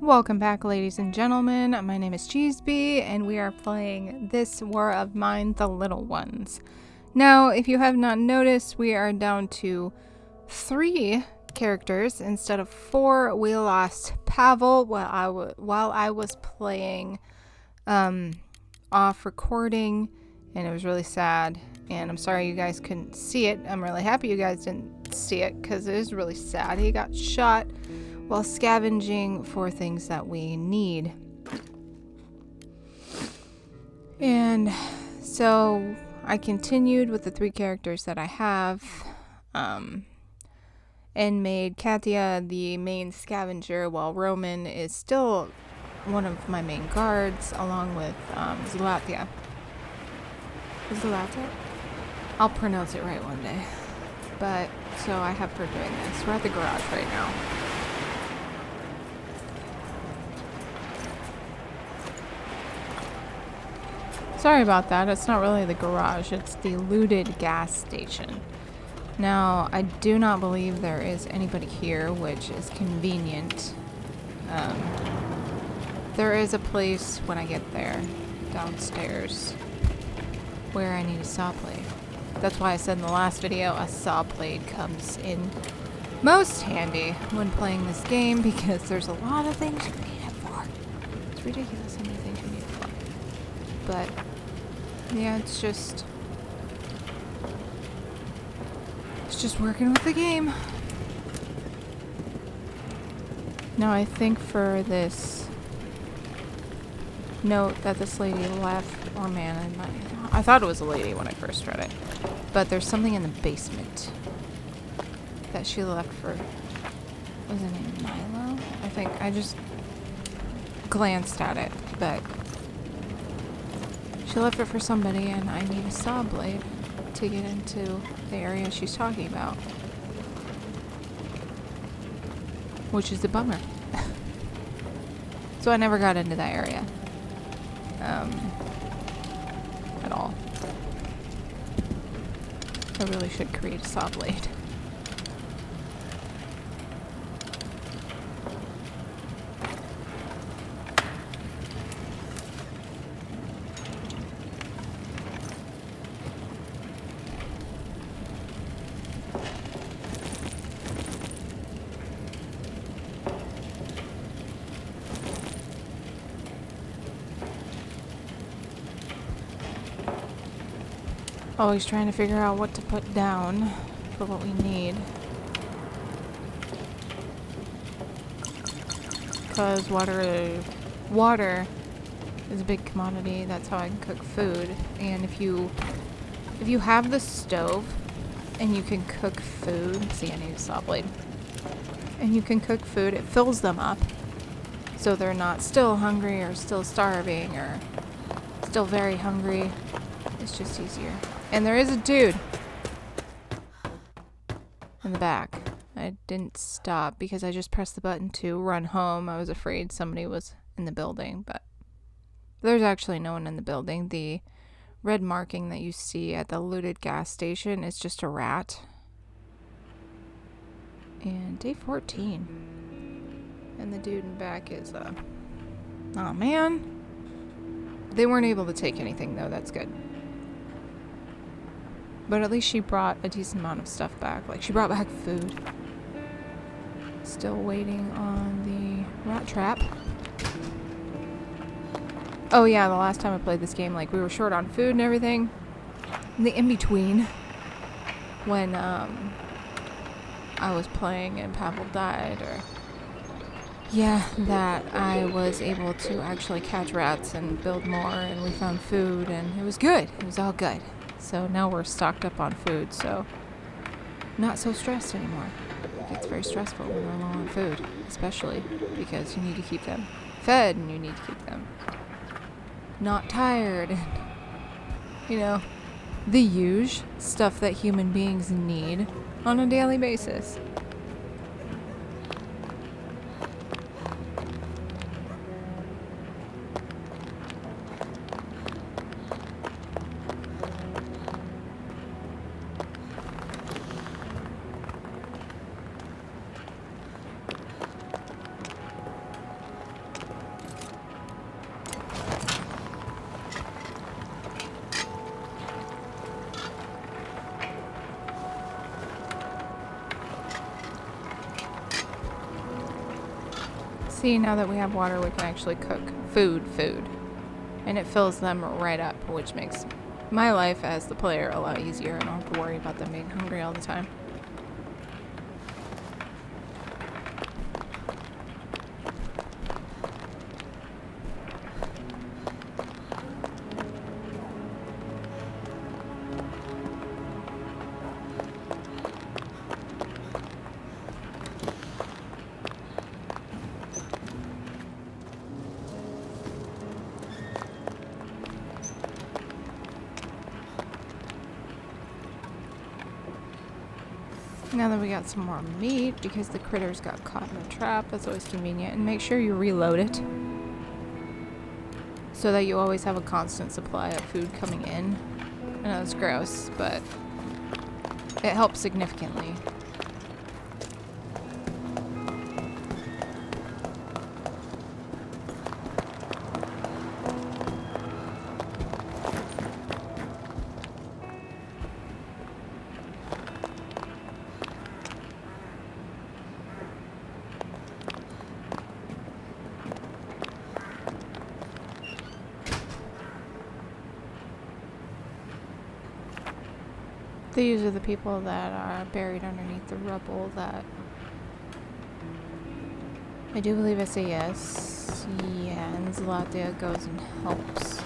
Welcome back, ladies and gentlemen. My name is JeezBee, and we are playing This War of Mine, The Little Ones. Now, if you have not noticed, we are down to 3 characters instead of 4. We lost Pavel while I was playing off recording, and it was really sad. And I'm sorry you guys couldn't see it. I'm really happy you guys didn't see it because it is really sad. He got shot while scavenging for things that we need. And so I continued with the 3 characters that I have, and made Katya the main scavenger while Roman is still one of my main guards, along with Zlatia. Zlatia? I'll pronounce it right one day. But, so I have her doing this. We're at the garage right now. Sorry about that, it's not really the garage, it's the looted gas station. Now, I do not believe there is anybody here, which is convenient. There is a place when I get there, downstairs, where I need a saw blade. That's why I said in the last video, a saw blade comes in most handy when playing this game, because there's a lot of things you need it for. It's ridiculous how many things you need it for. But yeah, it's just working with the game. Now, I think for this note that this lady left, or man, I thought it was a lady when I first read it, but there's something in the basement that she left for, was it named Milo? I think I just glanced at it, but she left it for somebody, and I need a saw blade to get into the area she's talking about. Which is a bummer. So I never got into that area. At all. I really should create a saw blade. Always trying to figure out what to put down for what we need. Because water is a big commodity. That's how I can cook food. And if you have the stove and you can cook food, see, I need a saw blade. And you can cook food, it fills them up. So they're not still hungry or still starving or still very hungry. It's just easier. And there is a dude in the back. I didn't stop because I just pressed the button to run home. I was afraid somebody was in the building, but there's actually no one in the building. The red marking that you see at the looted gas station is just a rat. And day 14. And the dude in back is, oh man. They weren't able to take anything though, that's good. But at least she brought a decent amount of stuff back. Like, she brought back food. Still waiting on the rat trap. Oh yeah, the last time I played this game, like, we were short on food and everything. In the in-between, when I was playing and Pavel died, or yeah, that I was able to actually catch rats and build more, and we found food, and it was good. It was all good. So now we're stocked up on food, so not so stressed anymore. It's very stressful when we're low on food, especially because you need to keep them fed and you need to keep them not tired and, you know, the usual stuff that human beings need on a daily basis. See, now that we have water, we can actually cook food. And it fills them right up, which makes my life as the player a lot easier. I don't have to worry about them being hungry all the time. Now that we got some more meat, because the critters got caught in a trap, that's always convenient. And make sure you reload it, so that you always have a constant supply of food coming in. I know it's gross, but it helps significantly. These are the people that are buried underneath the rubble that I do believe it's a yes. Yeah, and Zlatia goes and helps.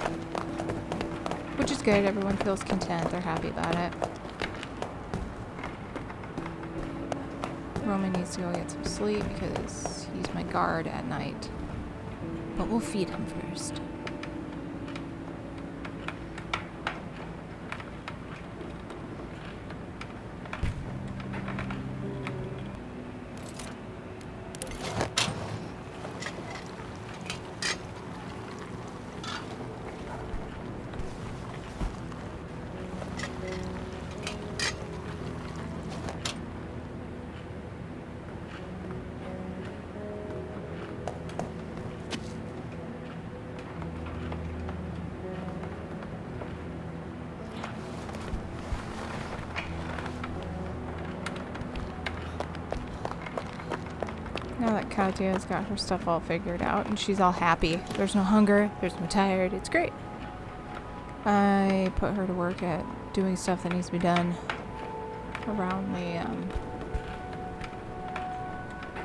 Which is good, everyone feels content, they're happy about it. Roman needs to go get some sleep because he's my guard at night. But we'll feed him first. Now that Katia's got her stuff all figured out and she's all happy. There's no hunger, there's no tired, it's great. I put her to work at doing stuff that needs to be done around the,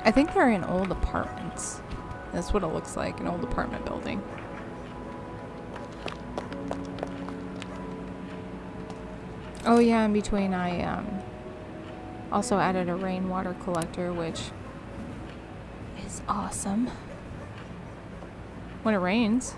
I think they're in old apartments. That's what it looks like, an old apartment building. Oh yeah, in between I, also added a rainwater collector, which is awesome when it rains.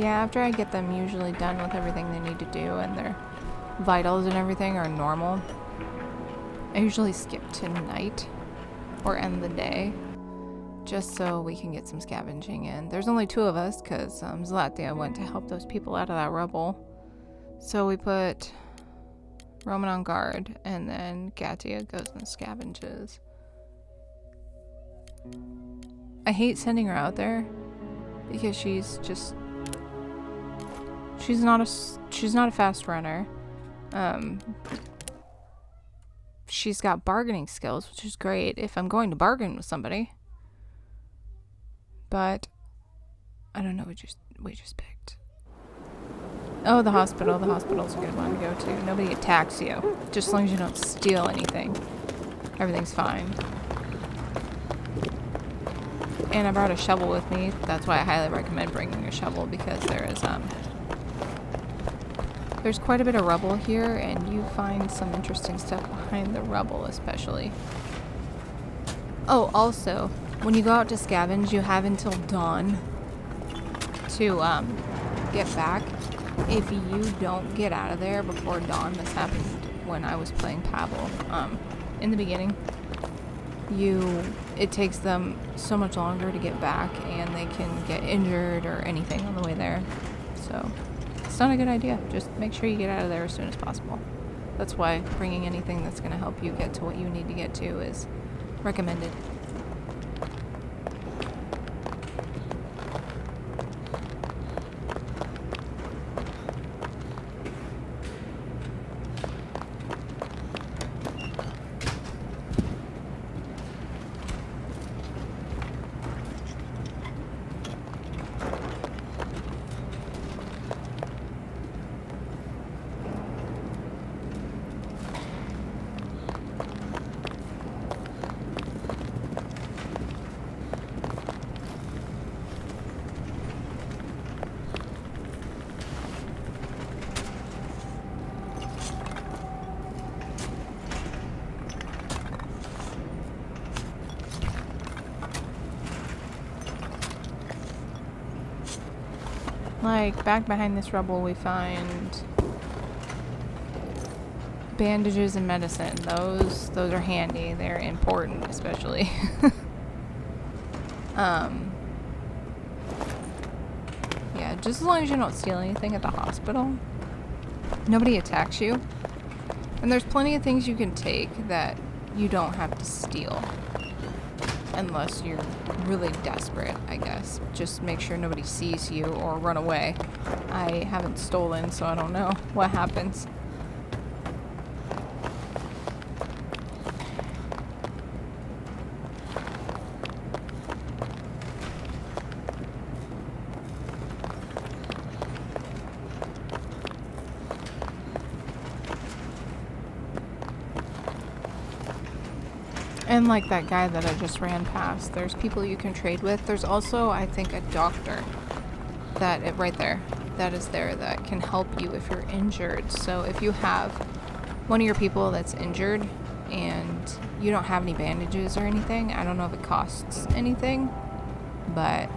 Yeah, after I get them usually done with everything they need to do and their vitals and everything are normal, I usually skip to night or end the day just so we can get some scavenging in. There's only 2 of us because Zlatia went to help those people out of that rubble. So we put Roman on guard and then Gatia goes and scavenges. I hate sending her out there because she's not a fast runner. She's got bargaining skills, which is great if I'm going to bargain with somebody. But I don't know what we just picked. Oh, the hospital. The hospital's a good one to go to. Nobody attacks you. Just as long as you don't steal anything. Everything's fine. And I brought a shovel with me. That's why I highly recommend bringing a shovel, because there's quite a bit of rubble here, and you find some interesting stuff behind the rubble, especially. Oh, also, when you go out to scavenge, you have until dawn to get back. If you don't get out of there before dawn, this happened when I was playing Pavel. In the beginning, it takes them so much longer to get back, and they can get injured or anything on the way there. So it's not a good idea. Just make sure you get out of there as soon as possible. That's why bringing anything that's going to help you get to what you need to get to is recommended. Like, back behind this rubble we find bandages and medicine. Those are handy. They're important, especially. Yeah, just as long as you don't steal anything at the hospital, nobody attacks you. And there's plenty of things you can take that you don't have to steal. Unless you're really desperate, I guess. Just make sure nobody sees you or run away. I haven't stolen, so I don't know what happens. And like that guy that I just ran past, there's people you can trade with. There's also, I think, a doctor right there, that can help you if you're injured. So if you have one of your people that's injured and you don't have any bandages or anything, I don't know if it costs anything, but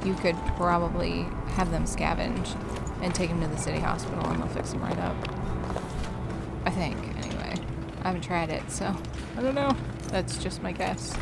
you could probably have them scavenge and take them to the city hospital and they'll fix them right up. I think, anyway. I haven't tried it, so I don't know. That's just my guess.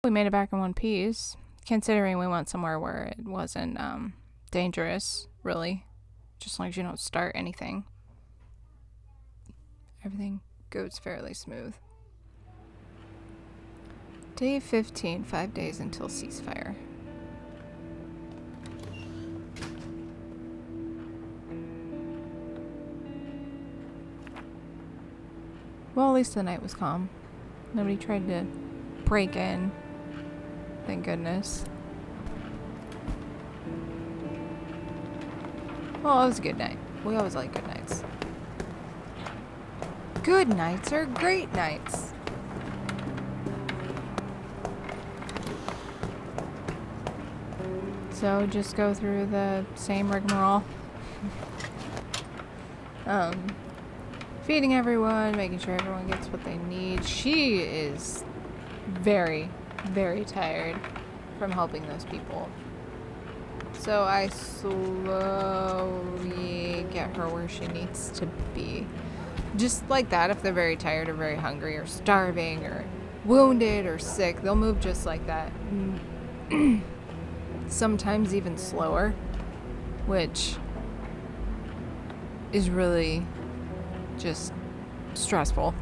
We made it back in one piece, considering we went somewhere where it wasn't dangerous, really, just as long as you don't start anything. everything goes fairly smooth. Day 15, 5 days until ceasefire. Well, at least the night was calm. Nobody tried to break in. Thank goodness. Well, it was a good night. We always like good nights. Good nights are great nights. So just go through the same rigmarole. Feeding everyone, making sure everyone gets what they need. She is very, very tired from helping those people. So I slowly get her where she needs to be. Just like that, if they're very tired or very hungry or starving or wounded or sick, they'll move just like that. Sometimes even slower, which is really just stressful.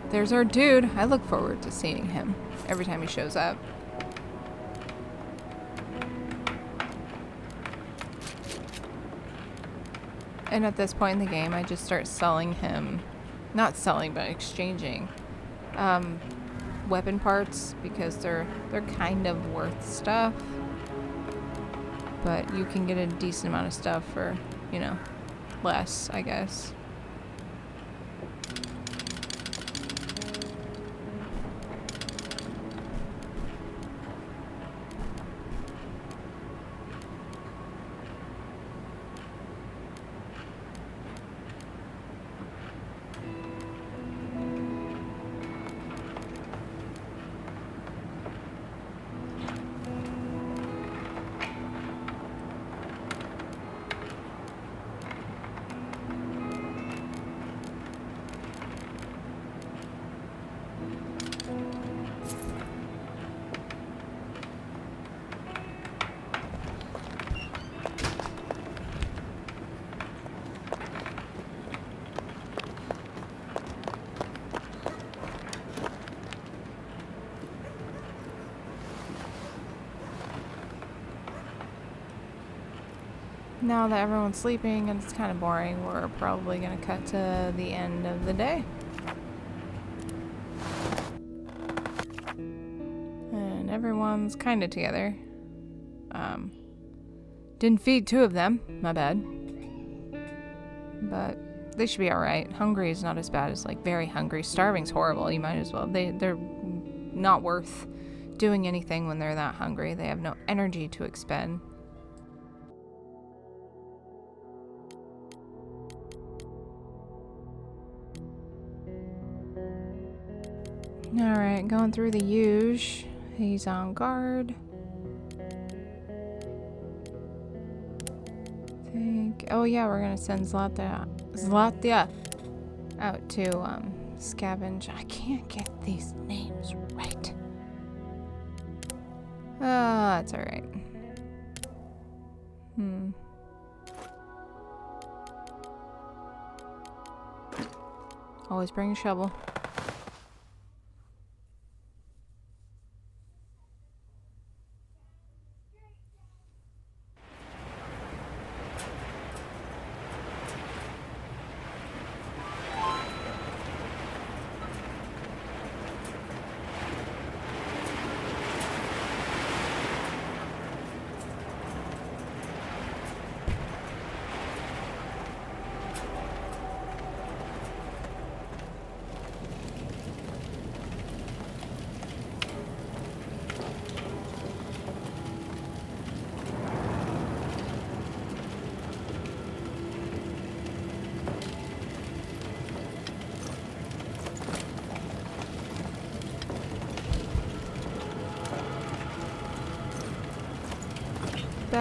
There's our dude. I look forward to seeing him every time he shows up. And at this point in the game, I just start selling him, not selling, but exchanging weapon parts, because they're kind of worth stuff. But you can get a decent amount of stuff for, less, I guess. Now that everyone's sleeping and it's kind of boring, we're probably going to cut to the end of the day. And everyone's kind of together. Didn't feed 2 of them, my bad. But they should be alright. Hungry is not as bad as like very hungry. Starving's horrible, you might as well. They're not worth doing anything when they're that hungry. They have no energy to expend. Alright, going through the huge. He's on guard. Oh yeah, we're gonna send Zlatya out to scavenge. I can't get these names right. That's alright. Always bring a shovel.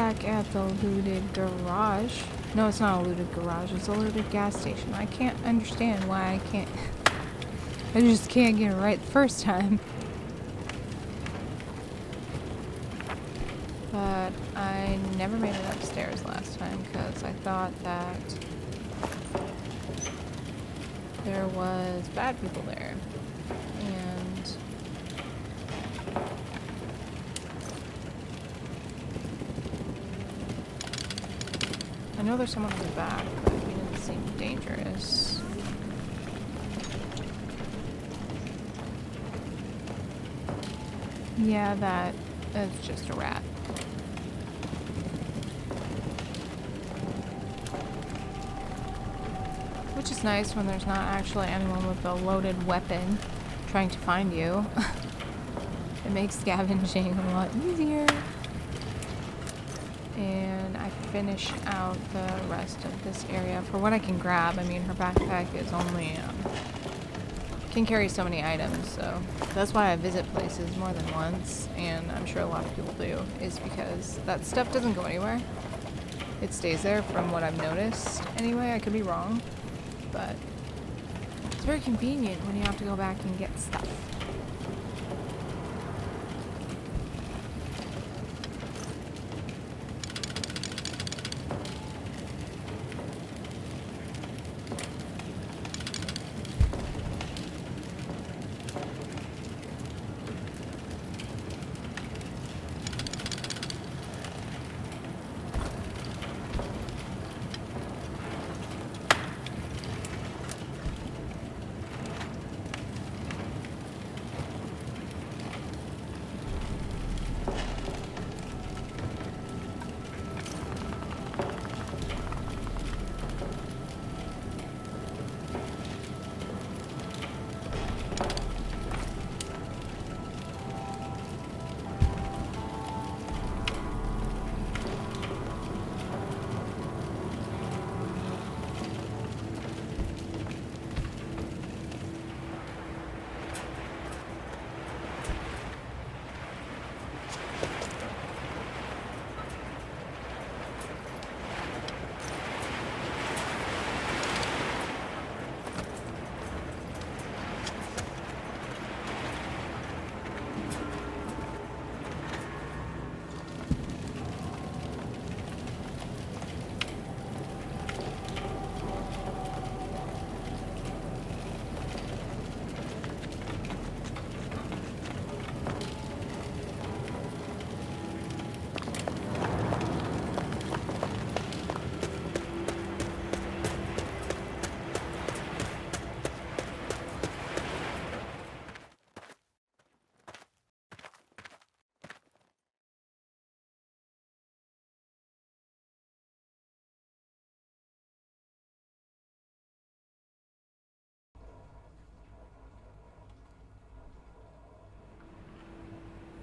back at the looted garage. No, it's not a looted garage. It's a looted gas station. I can't understand why I can't... I just can't get it right the first time. But I never made it upstairs last time because I thought that there was bad people there. And I know there's someone in the back, but he didn't seem dangerous. Yeah, that's just a rat. Which is nice when there's not actually anyone with a loaded weapon trying to find you. It makes scavenging a lot easier. And I finish out the rest of this area for what I can grab. I mean, her backpack is only can carry so many items, so that's why I visit places more than once, and I'm sure a lot of people do, is because that stuff doesn't go anywhere. It stays there from what I've noticed. Anyway, I could be wrong, but it's very convenient when you have to go back and get stuff.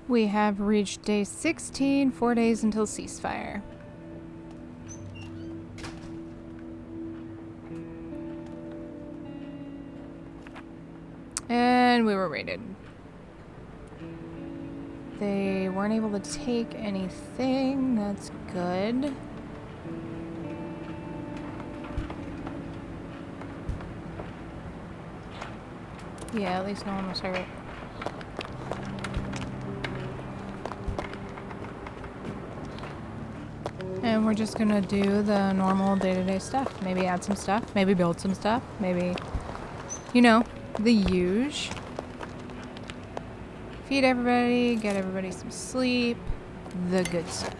We have reached day 16, 4 days until ceasefire. And we were raided. They weren't able to take anything. That's good. Yeah, at least no one was hurt. And we're just gonna do the normal day-to-day stuff. Maybe add some stuff, maybe build some stuff, maybe, you know, the huge. Feed everybody, get everybody some sleep, the good stuff.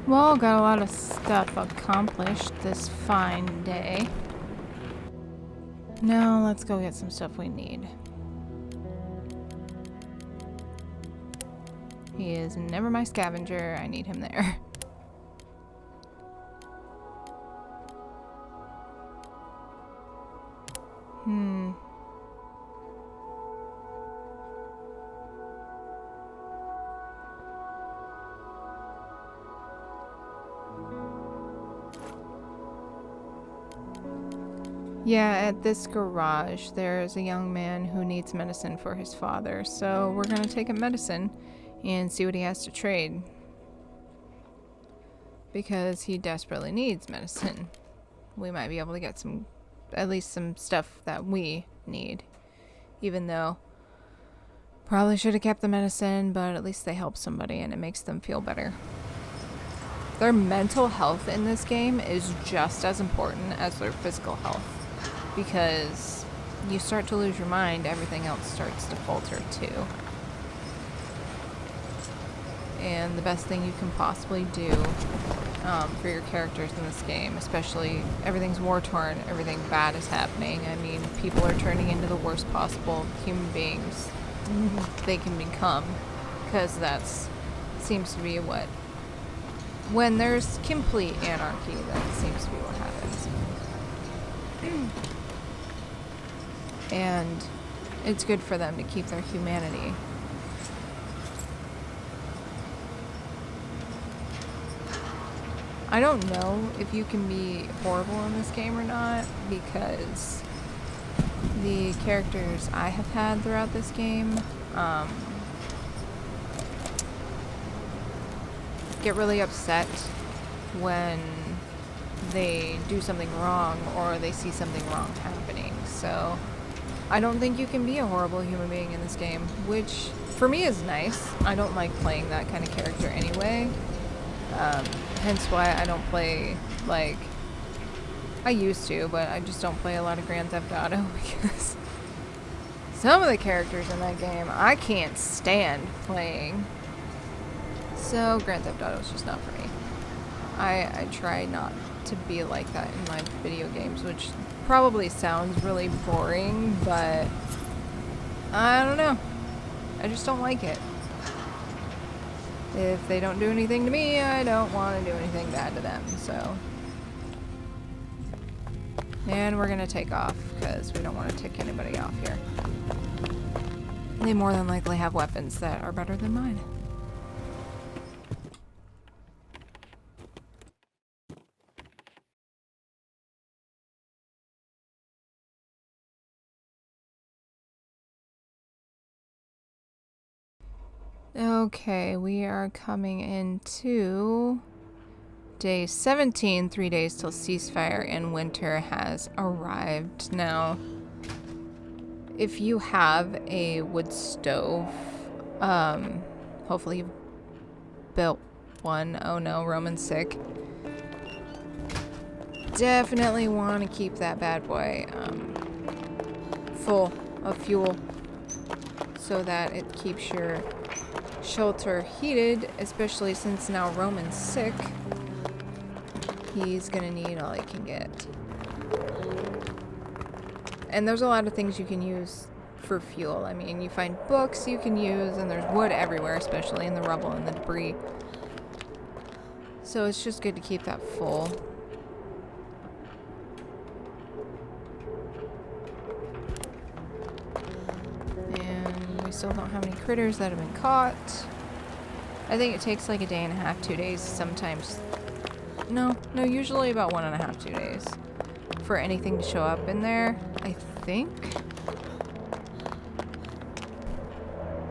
Well, got a lot of stuff accomplished this fine day. Now, let's go get some stuff we need. He is never my scavenger. I need him there. Yeah, at this garage, there's a young man who needs medicine for his father, so we're gonna take him medicine and see what he has to trade. Because he desperately needs medicine. We might be able to get some, at least some stuff that we need. Even though, probably should have kept the medicine, but at least they help somebody and it makes them feel better. Their mental health in this game is just as important as their physical health. Because you start to lose your mind, everything else starts to falter too. And the best thing you can possibly do for your characters in this game, especially everything's war-torn, everything bad is happening. I mean, people are turning into the worst possible human beings they can become, because that's seems to be what, when there's complete anarchy, that seems to be what happens. And it's good for them to keep their humanity. I don't know if you can be horrible in this game or not, because the characters I have had throughout this game get really upset when they do something wrong or they see something wrong happening. So I don't think you can be a horrible human being in this game, which for me is nice. I don't like playing that kind of character anyway. Hence why I don't play, like, I used to, but I just don't play a lot of Grand Theft Auto because some of the characters in that game I can't stand playing. So Grand Theft Auto is just not for me. I try not to be like that in my video games, which probably sounds really boring, but I don't know. I just don't like it. If they don't do anything to me, I don't want to do anything bad to them, so. And we're gonna take off, because we don't want to tick anybody off here. They more than likely have weapons that are better than mine. Okay, we are coming into day 17, 3 days till ceasefire, and winter has arrived. Now, if you have a wood stove, hopefully you've built one. Oh no, Roman's sick. Definitely want to keep that bad boy full of fuel so that it keeps your shelter heated, especially since now Roman's sick. He's gonna need all he can get. And there's a lot of things you can use for fuel. I mean, you find books you can use, and there's wood everywhere, especially in the rubble and the debris. So it's just good to keep that full. Still don't have any critters that have been caught. I think it takes like a day and a half, 2 days, sometimes. No, usually about 1.5, 2 days for anything to show up in there, I think.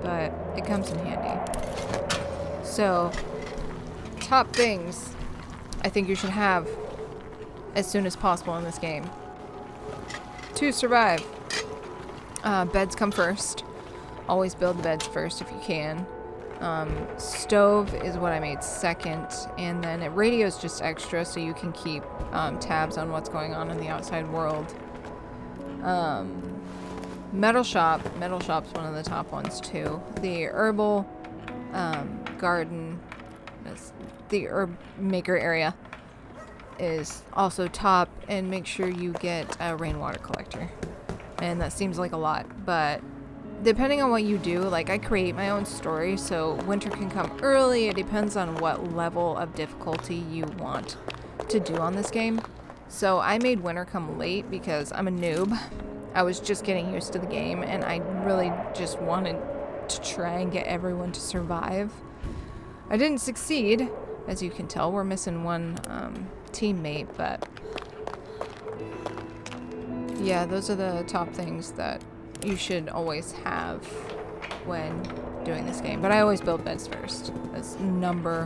But it comes in handy. So, top things I think you should have as soon as possible in this game to survive. Beds come first. Always build the beds first if you can. Stove is what I made second, and then radio's just extra so you can keep tabs on what's going on in the outside world. Metal shop's one of the top ones too. The herbal garden, the herb maker area is also top, and make sure you get a rainwater collector. And that seems like a lot, but depending on what you do, like I create my own story, so winter can come early. It depends on what level of difficulty you want to do on this game. So I made winter come late because I'm a noob. I was just getting used to the game, and I really just wanted to try and get everyone to survive. I didn't succeed, as you can tell. We're missing one teammate, but yeah, those are the top things that you should always have when doing this game. But I always build beds first. That's number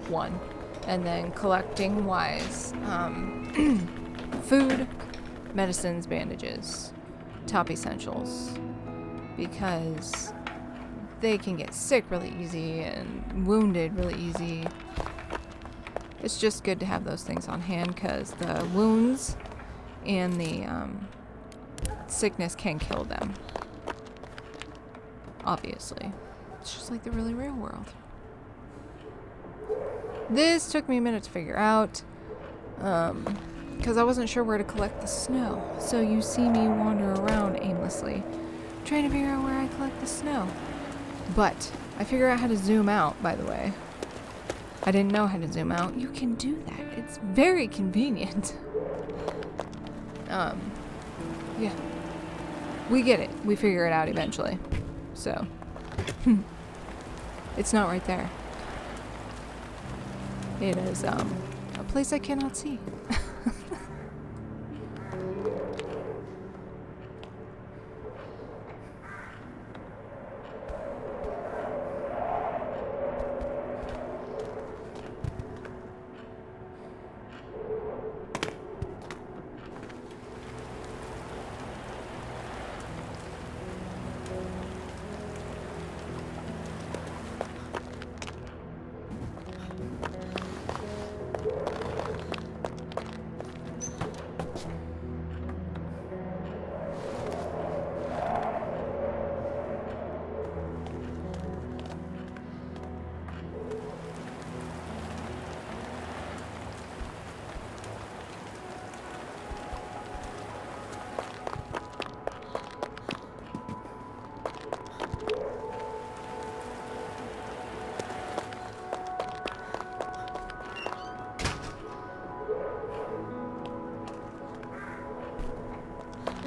one. And then collecting wise, food, medicines, bandages, top essentials, because they can get sick really easy and wounded really easy. It's just good to have those things on hand because the wounds and the sickness can kill them. Obviously. It's just like the really real world. This took me a minute to figure out because I wasn't sure where to collect the snow. So you see me wander around aimlessly trying to figure out where I collect the snow. But I figured out how to zoom out, by the way. I didn't know how to zoom out. You can do that. It's very convenient. Yeah. We get it. We figure it out eventually. So. It's not right there. It is, a place I cannot see.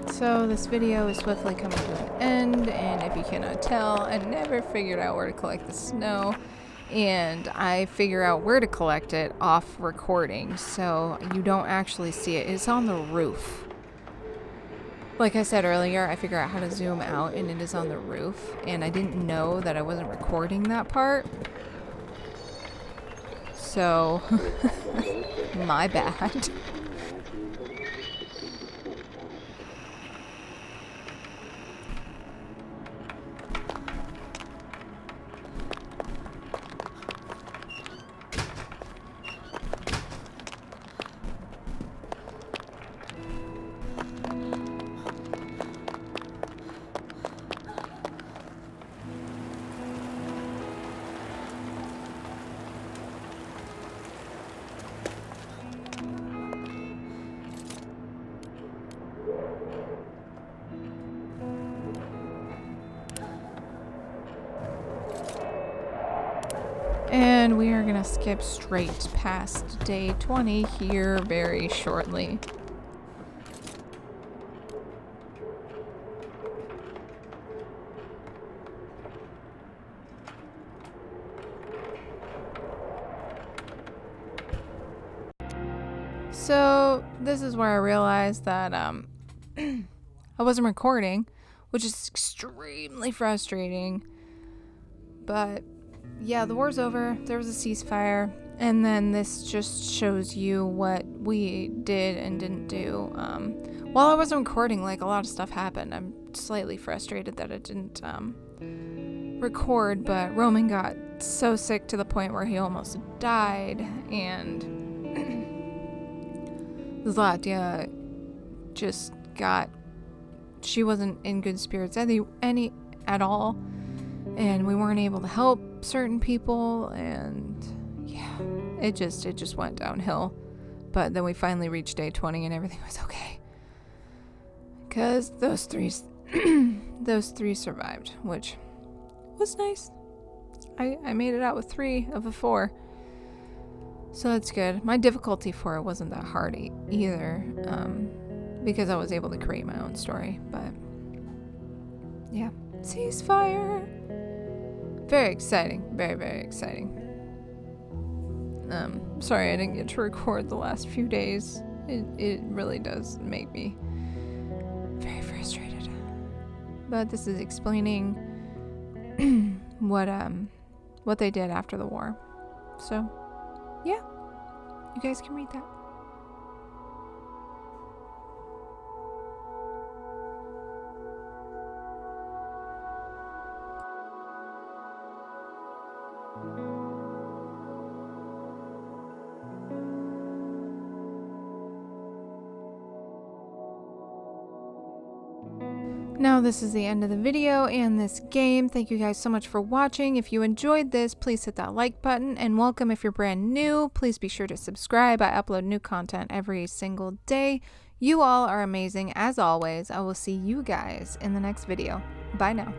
So this video is swiftly coming to an end, and if you cannot tell, I never figured out where to collect the snow, and I figure out where to collect it off recording, so you don't actually see it. It's on the roof. Like I said earlier, I figure out how to zoom out, and it is on the roof, and I didn't know that I wasn't recording that part. So, my bad. And we are going to skip straight past day 20 here very shortly. So this is where I realized that I wasn't recording, which is extremely frustrating. But yeah, the war's over. There was a ceasefire, and then this just shows you what we did and didn't do. While I wasn't recording, like, a lot of stuff happened. I'm slightly frustrated that it didn't record, but Roman got so sick to the point where he almost died, and Zlatia just got, she wasn't in good spirits any at all. And we weren't able to help certain people, and yeah, it just went downhill. But then we finally reached day 20 and everything was okay. Because those three survived, which was nice. I made it out with 3 of the 4. So that's good. My difficulty for it wasn't that hard either. Because I was able to create my own story. But yeah. Ceasefire! Very exciting. Very, very exciting. Sorry I didn't get to record the last few days. It really does make me very frustrated. But this is explaining what they did after the war. So, yeah. You guys can read that. Now this is the end of the video and this game. Thank you guys so much for watching. If you enjoyed this, please hit that like button, and welcome if you're brand new. Please be sure to subscribe. I upload new content every single day. You all are amazing as always. I will see you guys in the next video. Bye now.